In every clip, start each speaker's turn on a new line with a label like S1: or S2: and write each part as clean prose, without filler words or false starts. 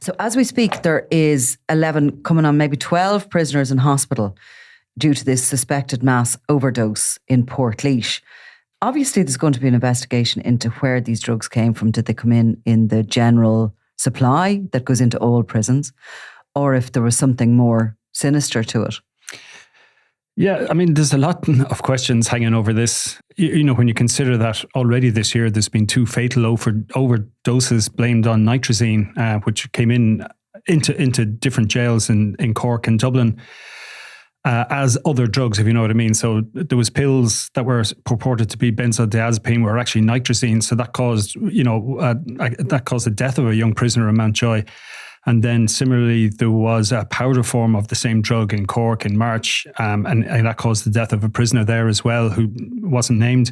S1: So as we speak, there is 11, coming on maybe 12 prisoners in hospital due to this suspected mass overdose in Portlaoise. Obviously, there's going to be an investigation into where these drugs came from. Did they come in the general supply that goes into all prisons, or if there was something more sinister to it?
S2: Yeah, I mean, there's a lot of questions hanging over this. You know, when you consider that already this year, there's been 2 fatal overdoses blamed on nitrazine, which came into different jails in Cork and Dublin as other drugs, if you know what I mean. So there was pills that were purported to be benzodiazepine were actually nitrazine. So that caused, that caused the death of a young prisoner in Mountjoy. And then similarly, there was a powder form of the same drug in Cork in March, and that caused the death of a prisoner there as well who wasn't named.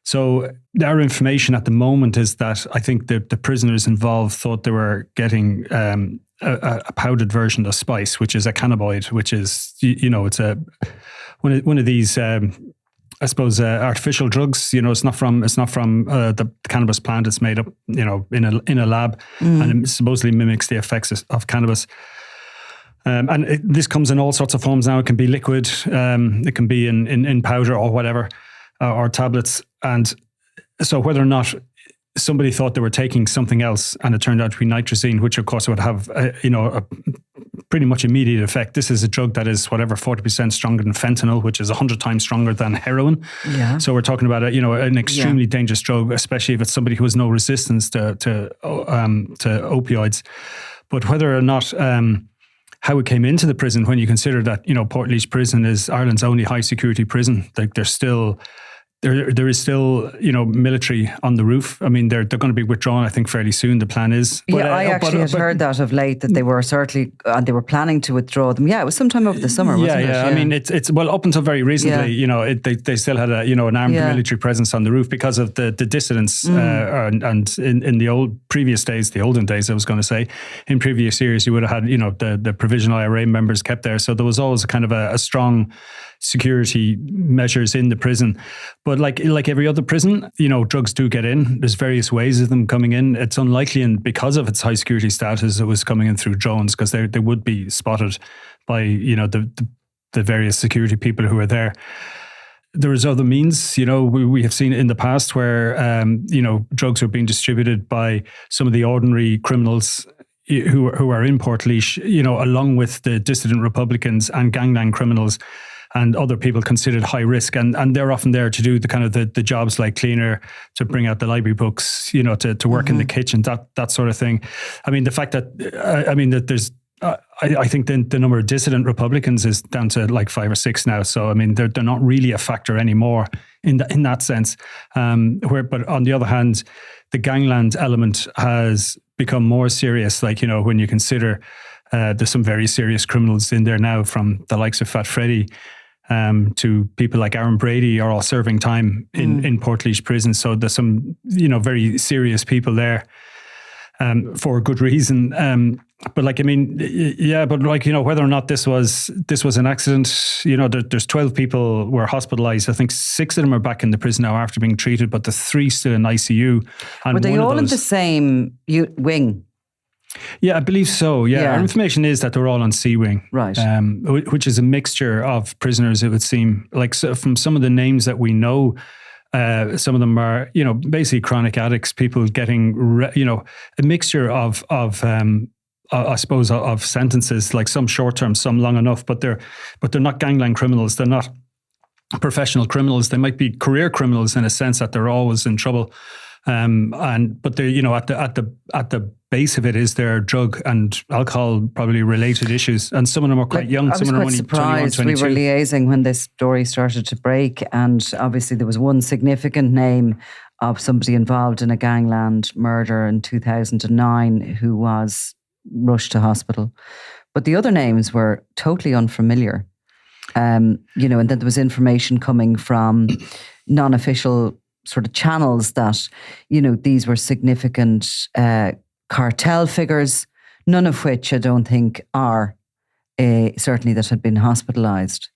S2: So our information at the moment is that I think the prisoners involved thought they were getting a powdered version of spice, which is a cannabinoid, which is, it's one of these artificial drugs. It's not from the cannabis plant. It's made up, in a lab, and it supposedly mimics the effects of cannabis. And this comes in all sorts of forms now. It can be liquid, it can be in powder or whatever, or tablets. And so whether or not somebody thought they were taking something else and it turned out to be nitrazine, which of course would have a pretty much immediate effect. This is a drug that is 40% stronger than fentanyl, which is 100 times stronger than heroin. Yeah. So we're talking about an extremely dangerous drug, especially if it's somebody who has no resistance to opioids. But whether or not how it came into the prison, when you consider that Portlaoise Prison is Ireland's only high security prison, like there's still. There is still, military on the roof. I mean, they're going to be withdrawn, I think, fairly soon. The plan is.
S1: But, I actually had heard that of late, that they were certainly, they were planning to withdraw them. Yeah, it was sometime over the summer, wasn't it? Yeah.
S2: I mean, it's up until very recently, they still had an armed military presence on the roof because of the dissidents. And in the olden days, I was going to say, in previous years, you would have had, the provisional IRA members kept there. So there was always kind of a strong security measures in the prison. But like every other prison, drugs do get in. There's various ways of them coming in. It's unlikely, and because of its high security status, it was coming in through drones, because they would be spotted by the various security people who are there. There is other means, we have seen in the past where drugs are being distributed by some of the ordinary criminals who are in Portlaoise, along with the dissident Republicans and Gangland criminals and other people considered high risk, and they're often there to do the kind of the jobs like cleaner, to bring out the library books, to work in the kitchen, that sort of thing. I mean, the fact that that there's I think the number of dissident Republicans is down to like 5 or 6 now. So I mean, they're not really a factor anymore in that sense. But on the other hand, the Gangland element has become more serious. Like when you consider there's some very serious criminals in there now, from the likes of Fat Freddy to people like Aaron Brady are all serving time in Portlaoise Prison. So there's some, very serious people there for good reason. But whether or not this was an accident, there's 12 people were hospitalized. I think 6 of them are back in the prison now after being treated, but the 3 still in ICU. And
S1: were they all in the same wing?
S2: Yeah, I believe so. Yeah. Our information is that they're all on C wing,
S1: right?
S2: Which is a mixture of prisoners. It would seem like, so from some of the names that we know, some of them are, basically chronic addicts. People getting, a mixture of I suppose of sentences, like some short term, some long enough. But they're not gangland criminals. They're not professional criminals. They might be career criminals in a sense that they're always in trouble. But they're, at the base of it is their drug and alcohol probably related issues, and some of them are quite young. Some of them are only 21, 22.
S1: We were liaising when this story started to break, and obviously there was one significant name of somebody involved in a gangland murder in 2009 who was rushed to hospital, but the other names were totally unfamiliar. And then there was information coming from non-official sort of channels that, these were significant cartel figures, none of which I don't think are certainly that had been hospitalised.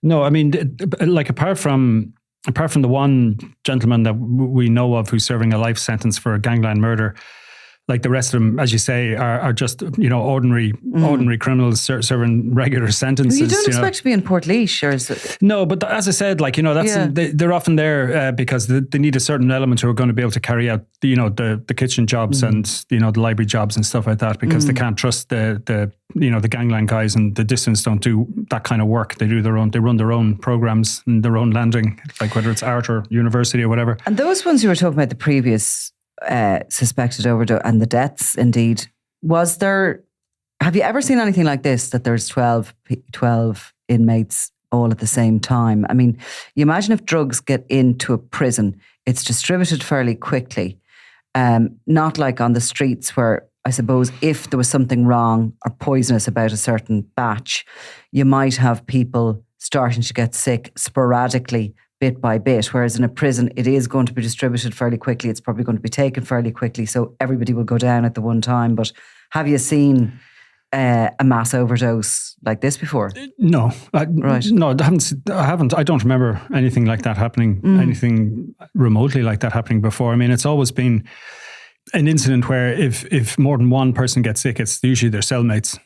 S2: No, I mean, like apart from the one gentleman that we know of who's serving a life sentence for a gangland murder, like the rest of them, as you say, are just, ordinary criminals serving regular sentences.
S1: You don't expect to be in Portlaoise, or is it?
S2: No, but as I said, they're often there because they need a certain element who are going to be able to carry out, the kitchen jobs and, the library jobs and stuff like that, because they can't trust the gangland guys, and the dissidents don't do that kind of work. They run their own programs and their own landing, like whether it's art or university or whatever.
S1: And those ones you were talking about, the previous suspected overdose and the deaths, indeed, have you ever seen anything like this, that there's 12 inmates all at the same time? I mean, you imagine if drugs get into a prison, it's distributed fairly quickly, not like on the streets where, I suppose, if there was something wrong or poisonous about a certain batch, you might have people starting to get sick sporadically, bit by bit, whereas in a prison, it is going to be distributed fairly quickly. It's probably going to be taken fairly quickly, so everybody will go down at the one time. But have you seen a mass overdose like this before?
S2: No.
S1: Right.
S2: No, I haven't. I don't remember anything like that happening, anything remotely like that happening before. I mean, it's always been an incident where if more than one person gets sick, it's usually their cellmates.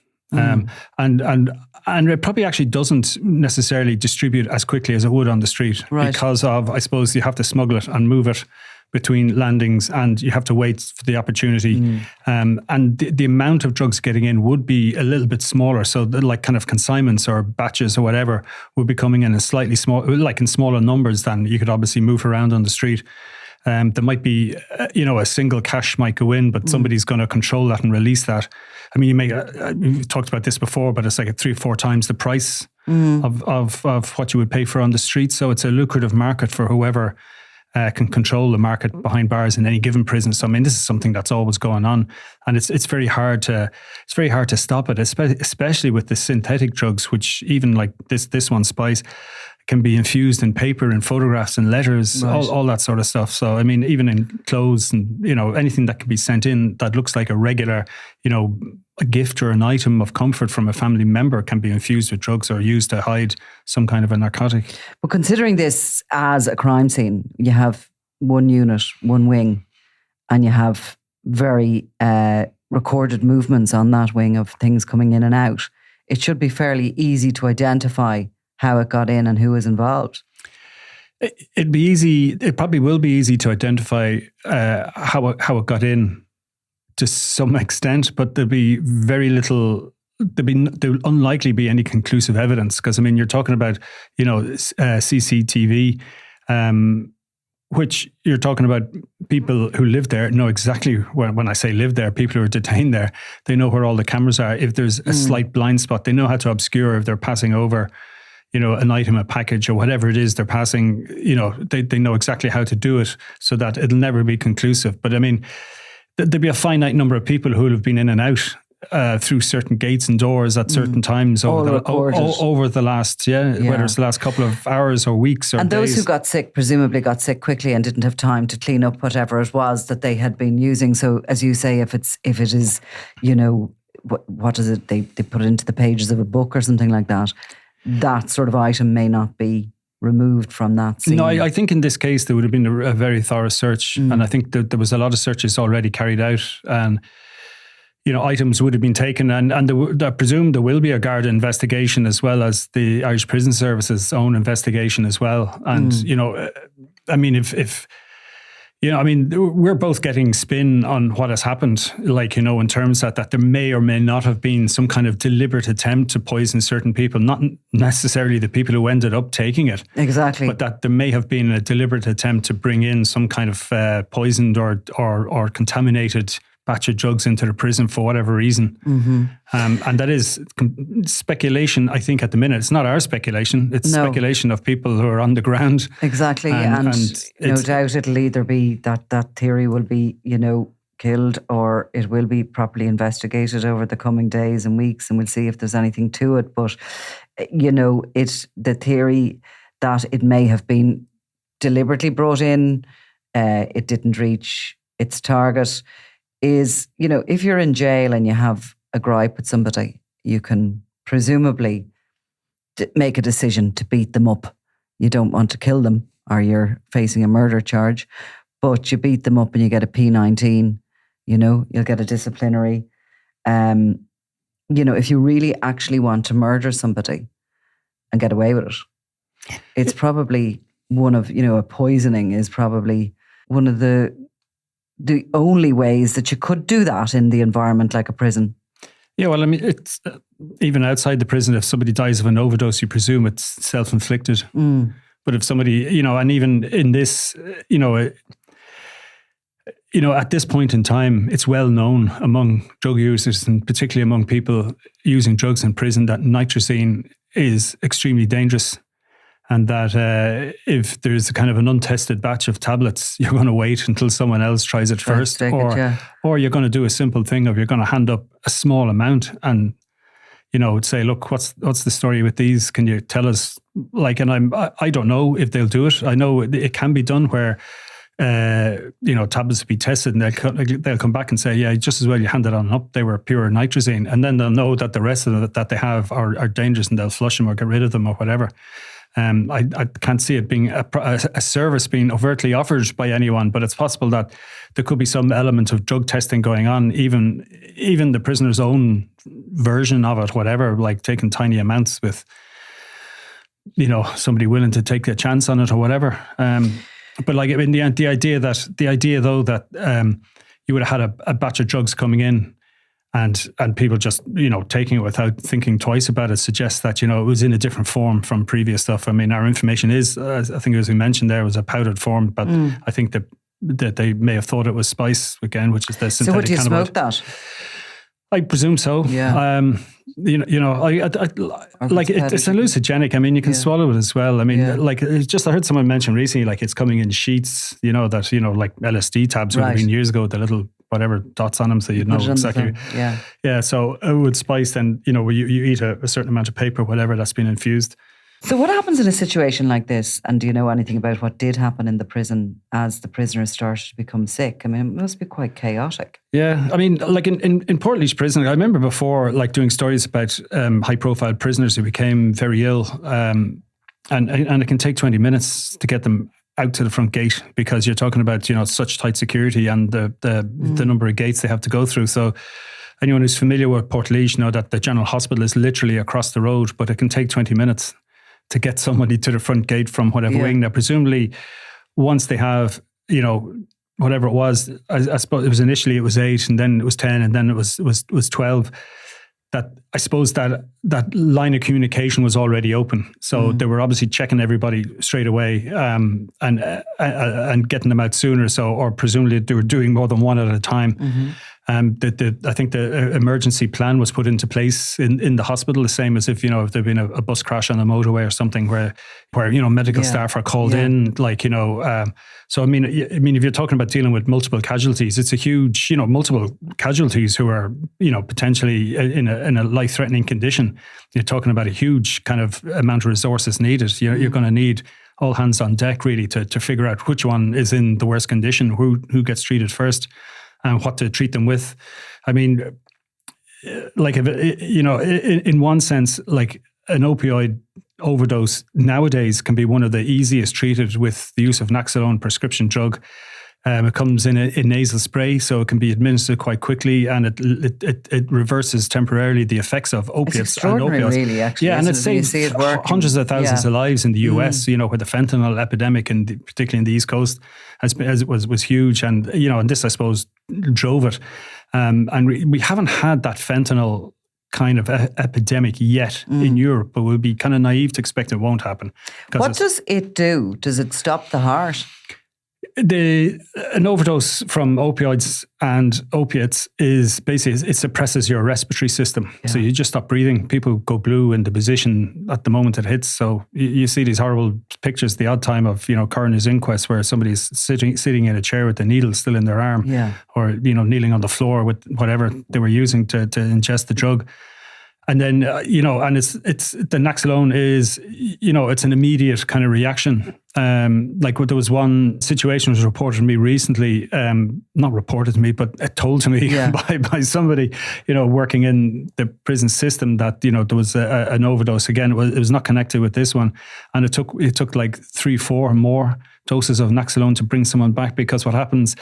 S2: And it probably actually doesn't necessarily distribute as quickly as it would on the street, because of, I suppose, you have to smuggle it and move it between landings, and you have to wait for the opportunity. And the amount of drugs getting in would be a little bit smaller. So like kind of consignments or batches or whatever would be coming in a slightly small, like in smaller numbers than you could obviously move around on the street. There might be, a single cache might go in, but somebody's going to control that and release that. I mean, we've talked about this before, but it's like 3 or 4 times the price of what you would pay for on the street. So it's a lucrative market for whoever can control the market behind bars in any given prison. So I mean, this is something that's always going on, and it's very hard to stop it, especially with the synthetic drugs, which even like this one, spice, can be infused in paper and photographs and letters, all that sort of stuff. So, I mean, even in clothes and, anything that can be sent in that looks like a regular, a gift or an item of comfort from a family member can be infused with drugs or used to hide some kind of a narcotic.
S1: But considering this as a crime scene, you have one unit, one wing, and you have very recorded movements on that wing of things coming in and out. It should be fairly easy to identify how it got in and who was involved.
S2: It'd be easy. It probably will be easy to identify how it got in to some extent, but there'll be very little. There'll unlikely be any conclusive evidence, because I mean, you're talking about CCTV, which you're talking about people who live there know exactly when I say live there, people who are detained there, they know where all the cameras are. If there's a slight blind spot, they know how to obscure if they're passing over an item, a package, or whatever it is they're passing, they know exactly how to do it so that it'll never be conclusive. But I mean, there'll be a finite number of people who will have been in and out through certain gates and doors at certain times over the last, whether it's the last couple of hours or weeks or
S1: and those
S2: days.
S1: who got sick presumably got sick quickly and didn't have time to clean up whatever it was that they had been using. So as you say, if it is, what is it? They put it into the pages of a book or something like that. That sort of item may not be removed from that scene.
S2: No, I think in this case there would have been a very thorough search, and I think that there was a lot of searches already carried out, and items would have been taken, and I presume there will be a Garda investigation as well as the Irish Prison Service's own investigation as well. And I mean, if we're both getting spin on what has happened, in terms that there may or may not have been some kind of deliberate attempt to poison certain people, not necessarily the people who ended up taking it.
S1: Exactly.
S2: But that there may have been a deliberate attempt to bring in some kind of poisoned or contaminated batch of drugs into the prison for whatever reason. And that is speculation, I think, at the minute. It's not our speculation. It's speculation of people who are on the ground.
S1: Exactly. And no doubt it'll either be that theory will be, killed, or it will be properly investigated over the coming days and weeks, and we'll see if there's anything to it. But, it's the theory that it may have been deliberately brought in, it didn't reach its target, is, if you're in jail and you have a gripe with somebody, you can presumably make a decision to beat them up. You don't want to kill them, or you're facing a murder charge, but you beat them up and you get a P19. you'll get a disciplinary. If you really actually want to murder somebody and get away with it, it's probably one of, a poisoning is probably one of the only ways that you could do that in the environment like a prison.
S2: Yeah, well, I mean, it's even outside the prison, if somebody dies of an overdose, you presume it's self-inflicted. But if somebody, and even in this, at this point in time, it's well known among drug users and particularly among people using drugs in prison that nitrazine is extremely dangerous. And that if there's kind of an untested batch of tablets, you're going to wait until someone else tries it first. Or you're going to do a simple thing of you're going to hand up a small amount and, say, look, what's the story with these? Can you tell us? And I don't know if they'll do it. I know it can be done where, tablets will be tested and they'll come back and say, yeah, just as well you handed on up, they were pure nitrazine. And then they'll know that the rest of it that they have are dangerous and they'll flush them or get rid of them or whatever. I can't see it being a service being overtly offered by anyone, but it's possible that there could be some element of drug testing going on, even the prisoner's own version of it, whatever, like taking tiny amounts with, somebody willing to take a chance on it or whatever. But like in the end, the idea though that you would have had a batch of drugs coming in and people just, taking it without thinking twice about it suggests that, it was in a different form from previous stuff. I mean, our information is, I think as we mentioned there, was a powdered form, but I think that they may have thought it was spice again, which is the synthetic.
S1: So would you
S2: cannabinoid.
S1: Smoke that?
S2: I presume so.
S1: Yeah.
S2: It's hallucinogenic. I mean, you can swallow it as well. I mean, I heard someone mention recently, like it's coming in sheets, like LSD tabs would have been years ago, the little whatever dots on them, so you know exactly. Yeah. So with spice, then you eat a certain amount of paper, whatever that's been infused.
S1: So what happens in a situation like this? And do you know anything about what did happen in the prison as the prisoners started to become sick? I mean, it must be quite chaotic.
S2: Yeah, I mean, like in Portlaoise Prison, I remember before, like doing stories about high-profile prisoners who became very ill, and it can take 20 minutes to get them out to the front gate because you're talking about such tight security and the number of gates they have to go through. So anyone who's familiar with Portlaoise know that the general hospital is literally across the road, but it can take 20 minutes to get somebody to the front gate from whatever wing. Now, presumably, once they have, whatever it was, I suppose it was initially it was 8, and then it was 10, and then it was 12. That I suppose that line of communication was already open, so they were obviously checking everybody straight away, and getting them out sooner. So, or presumably they were doing more than one at a time. I think the emergency plan was put into place in the hospital, the same as if there'd been a bus crash on the motorway or something where medical staff are called in, so I mean, if you're talking about dealing with multiple casualties, it's a huge, multiple casualties who are, potentially in a life-threatening condition. You're talking about a huge kind of amount of resources needed. You're going to need all hands on deck really to figure out which one is in the worst condition, who gets treated first, and what to treat them with. I mean, like, in one sense, like an opioid overdose nowadays can be one of the easiest treated with the use of Naloxone prescription drug. It comes in a nasal spray, so it can be administered quite quickly, and it reverses temporarily the effects of opiates and opioids.
S1: Really, actually,
S2: and it saves hundreds of thousands of lives in the US. Where the fentanyl epidemic, and particularly in the East Coast, was huge, and and this I suppose drove it. And we haven't had that fentanyl kind of epidemic yet in Europe, but we'll be kind of naive to expect it won't happen.
S1: What does it do? Does it stop the heart?
S2: An overdose from opioids and opiates is basically, it suppresses your respiratory system. Yeah. So you just stop breathing. People go blue in the position at the moment it hits. So you see these horrible pictures the odd time of, coroner's inquests where somebody's sitting in a chair with the needle still in their arm, or, kneeling on the floor with whatever they were using to ingest the drug. And then, and it's the Naloxone is, it's an immediate kind of reaction. Like there was one situation was reported to me recently, not reported to me, but told to me by somebody, working in the prison system that, there was an overdose. Again, it was not connected with this one. And it took like 3-4 more doses of naxolone to bring someone back, because what happens,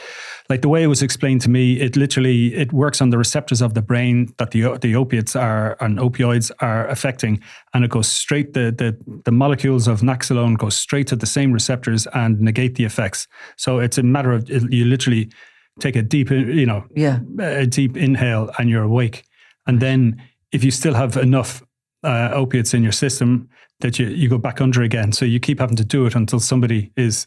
S2: like the way it was explained to me, it works on the receptors of the brain that the opiates and opioids are affecting, and it goes straight, the molecules of naxolone go straight to the same receptors and negate the effects. So it's a matter of, you literally take a deep, a deep inhale and you're awake. And then if you still have enough opiates in your system, that you go back under again. So you keep having to do it until somebody is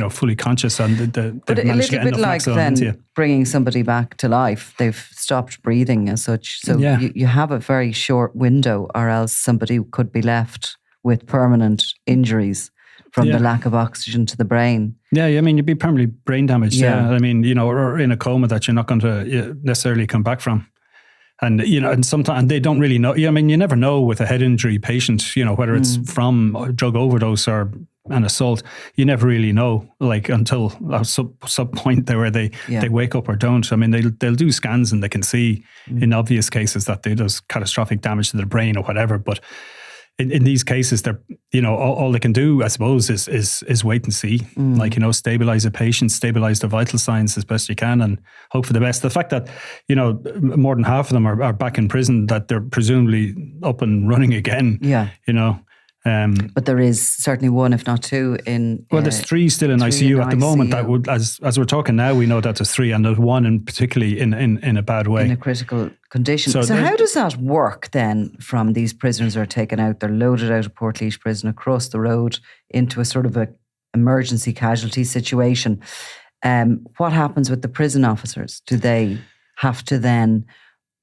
S2: fully conscious, and
S1: but a little bit like then bringing somebody back to life. They've stopped breathing as such. So you have a very short window, or else somebody could be left with permanent injuries from the lack of oxygen to the brain. Yeah, I mean, you'd be permanently brain damaged. Yeah. I mean, or in a coma that you're not going to necessarily come back from. And, and sometimes they don't really know. I mean, you never know with a head injury patient, whether it's from a drug overdose or an assault. You never really know, like, until some point there where they wake up or don't. I mean, they'll do scans and they can see in obvious cases that there's catastrophic damage to the brain or whatever. But in these cases, they're, all they can do, I suppose, is wait and see. Like, stabilize a patient, stabilize the vital signs as best you can, and hope for the best. The fact that, more than half of them are back in prison, that they're presumably up and running again. Yeah. But there is certainly one, if not two, in. Well, there's three still in ICU at the moment. That would, as we're talking now, we know that there's three, and there's one in particularly in a bad way, in a critical condition. So how does that work then? From these prisoners are taken out, they're loaded out of Portlaoise Prison across the road into a sort of a emergency casualty situation. What happens with the prison officers? Do they have to then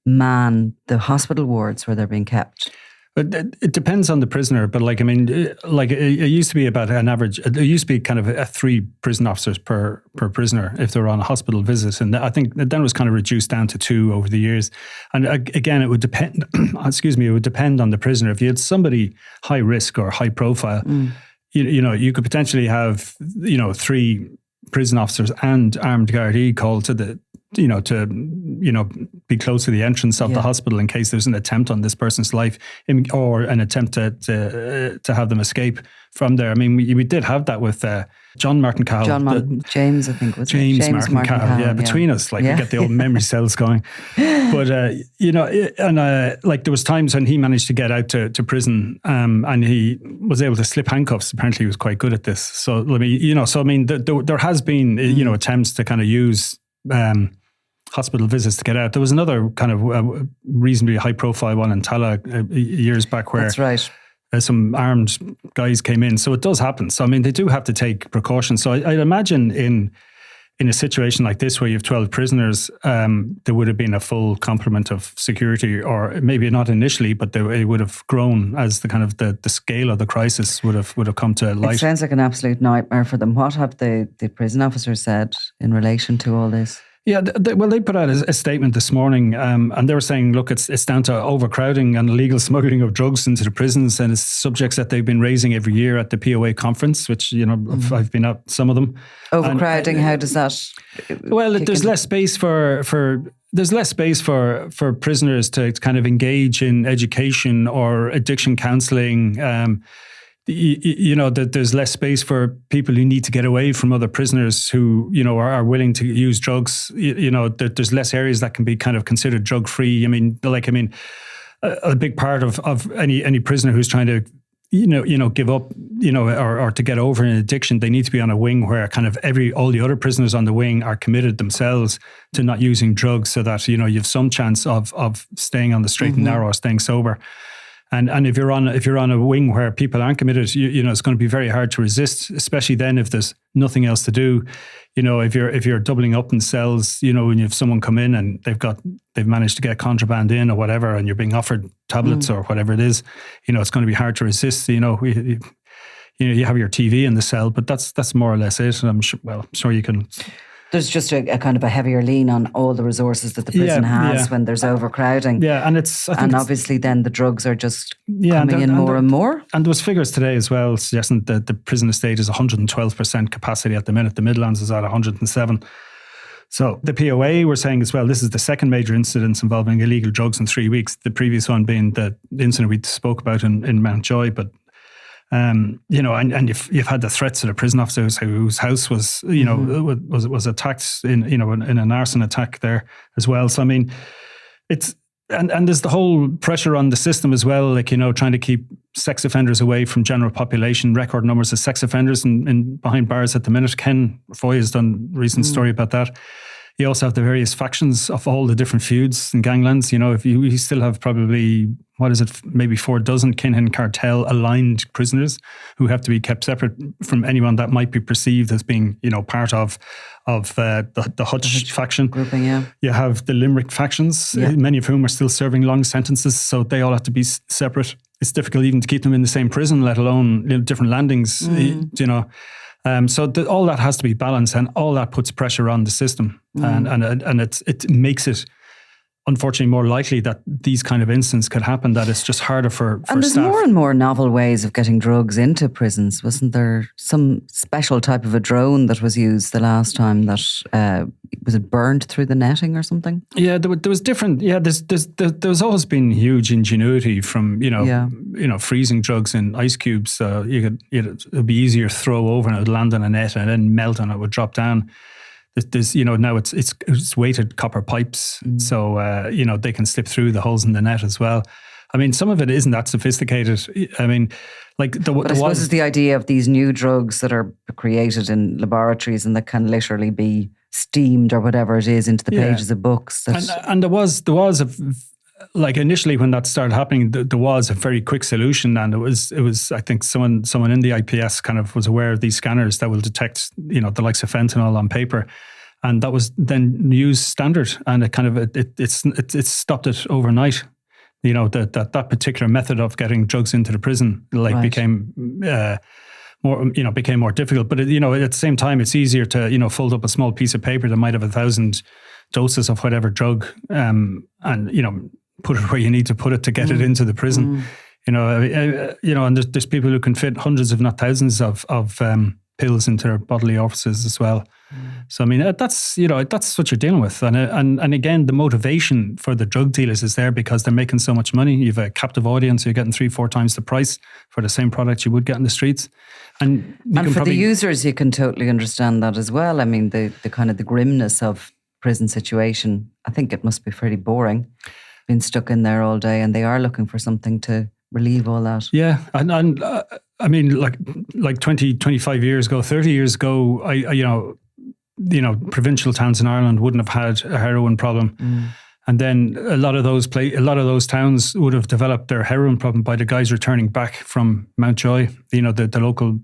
S1: man the hospital wards where they're being kept? It depends on the prisoner, but it used to be about an average. It used to be kind of 3 prison officers per prisoner if they were on a hospital visit, and I think then it was kind of reduced down to 2 over the years. And again, it would depend. It would depend on the prisoner. If you had somebody high risk or high profile, you could potentially have 3 prison officers and armed Gardaí called to be close to the entrance of the hospital in case there's an attempt on this person's life, or an attempt to have them escape from there. I mean, we did have that with James, I think, was James Martin Cowell. Yeah, between us, we get the old memory cells going. But there was times when he managed to get out to prison, and he was able to slip handcuffs. Apparently, he was quite good at this. So there has been attempts to kind of use hospital visits to get out. There was another kind of reasonably high profile one in Tala years back where that's right. Some armed guys came in. So it does happen. So, I mean, they do have to take precautions. So I'd imagine in a situation like this where you have 12 prisoners, there would have been a full complement of security, or maybe not initially, but it would have grown as the kind of the scale of the crisis would have come to light. It sounds like an absolute nightmare for them. What have the prison officers said in relation to all this? Yeah, they put out a statement this morning, and they were saying, look, it's down to overcrowding and illegal smuggling of drugs into the prisons, and it's subjects that they've been raising every year at the POA conference, which, I've been at some of them. Overcrowding, how does that? Well, there's less space for prisoners to kind of engage in education or addiction counselling. That there's less space for people who need to get away from other prisoners who, are willing to use drugs. There's less areas that can be kind of considered drug free. A big part of any prisoner who's trying to, give up, or to get over an addiction, they need to be on a wing where kind of all the other prisoners on the wing are committed themselves to not using drugs, so that, you have some chance of staying on the straight and narrow, or staying sober. And if you're on a wing where people aren't committed, it's going to be very hard to resist, especially then if there's nothing else to do. If you're doubling up in cells, when you have someone come in and they've managed to get contraband in or whatever, and you're being offered tablets or whatever it is, it's going to be hard to resist. You have your TV in the cell, but that's more or less it. And I'm sure you can. There's just a kind of a heavier lean on all the resources that the prison has when there's overcrowding. Yeah, and obviously then the drugs are just coming in more and more. And there was figures today as well suggesting that the prison estate is 112% capacity at the minute. The Midlands is at 107. So the POA were saying as well, this is the second major incident involving illegal drugs in 3 weeks. The previous one being the incident we spoke about in Mountjoy, but
S2: And you've had the threats of the prison officers whose house was, was attacked in an arson attack there as well. So, I mean, it's, and there's the whole pressure on the system as well, like, trying to keep sex offenders away from general population, record numbers of sex offenders in behind bars at the minute. Ken Foy has done a recent story about that. You also have the various factions of all the different feuds and ganglands. If you still have probably, maybe 4 dozen Kinhin cartel aligned prisoners who have to be kept separate from anyone that might be perceived as being, part of the Hutch faction.
S1: Grouping, yeah.
S2: You have the Limerick factions, many of whom are still serving long sentences, so they all have to be separate. It's difficult even to keep them in the same prison, let alone different landings, So all that has to be balanced, and all that puts pressure on the system, and it makes it unfortunately more likely that these kind of incidents could happen, that it's just harder for
S1: and there's
S2: staff.
S1: More and more novel ways of getting drugs into prisons. Wasn't there some special type of a drone that was used the last time that, was it burned through the netting or something? Yeah,
S2: there was different, there's always been huge ingenuity from, freezing drugs in ice cubes. So it'd be easier to throw over and it would land on a net and then melt and it would drop down. There's, now it's weighted copper pipes, so they can slip through the holes in the net as well. I mean, some of it isn't that sophisticated. I mean, like I
S1: suppose it's the idea of these new drugs that are created in laboratories and that can literally be steamed or whatever it is into the pages of books.
S2: And there was initially when that started happening, there was a very quick solution, and it was I think someone in the IPS kind of was aware of these scanners that will detect the likes of fentanyl on paper, and that was then used standard, and it kind of it stopped it overnight. That particular method of getting drugs into the prison became more difficult. But at the same time, it's easier to fold up a small piece of paper that might have 1,000 doses of whatever drug, and put it where you need to put it to get it into the prison. And there's people who can fit hundreds, if not thousands, of pills into their bodily orifices as well. So I mean, that's what you're dealing with, and again, the motivation for the drug dealers is there because they're making so much money. You've a captive audience; you're getting 3-4 times the price for the same product you would get in the streets, and
S1: for the users, you can totally understand that as well. I mean, the kind of the grimness of prison situation. I think it must be pretty boring, being stuck in there all day, and they are looking for something to relieve all that.
S2: Yeah, and I mean, like 20, 25 years ago, 30 years ago, provincial towns in Ireland wouldn't have had a heroin problem. And then a lot of those towns would have developed their heroin problem by the guys returning back from Mountjoy, the local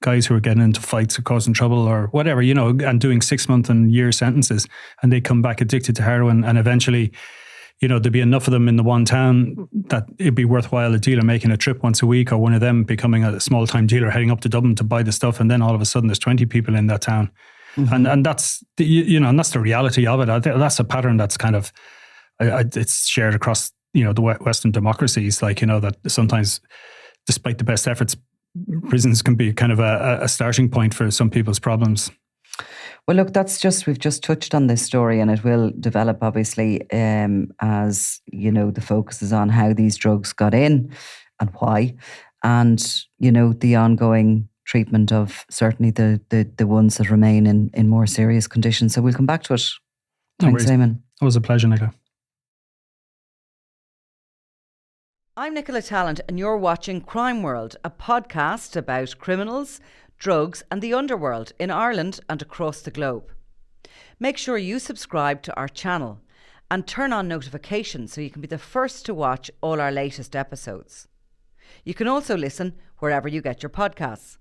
S2: guys who are getting into fights or causing trouble or whatever, and doing 6-month and year sentences, and they come back addicted to heroin, and eventually, there'd be enough of them in the one town that it'd be worthwhile a dealer making a trip once a week, or one of them becoming a small-time dealer heading up to Dublin to buy the stuff, and then all of a sudden there's 20 people in that town. And that's and that's the reality of it. I think that's a pattern that's kind of it's shared across the Western democracies. That sometimes, despite the best efforts, prisons can be kind of a starting point for some people's problems.
S1: Well, look, we've just touched on this story, and it will develop obviously as the focus is on how these drugs got in and why, and the ongoing treatment of certainly the ones that remain in more serious conditions. So we'll come back to it. Thanks, Eamon.
S2: It was a pleasure, Nicola.
S3: I'm Nicola Tallant, and you're watching Crime World, a podcast about criminals, drugs and the underworld in Ireland and across the globe. Make sure you subscribe to our channel and turn on notifications so you can be the first to watch all our latest episodes. You can also listen wherever you get your podcasts.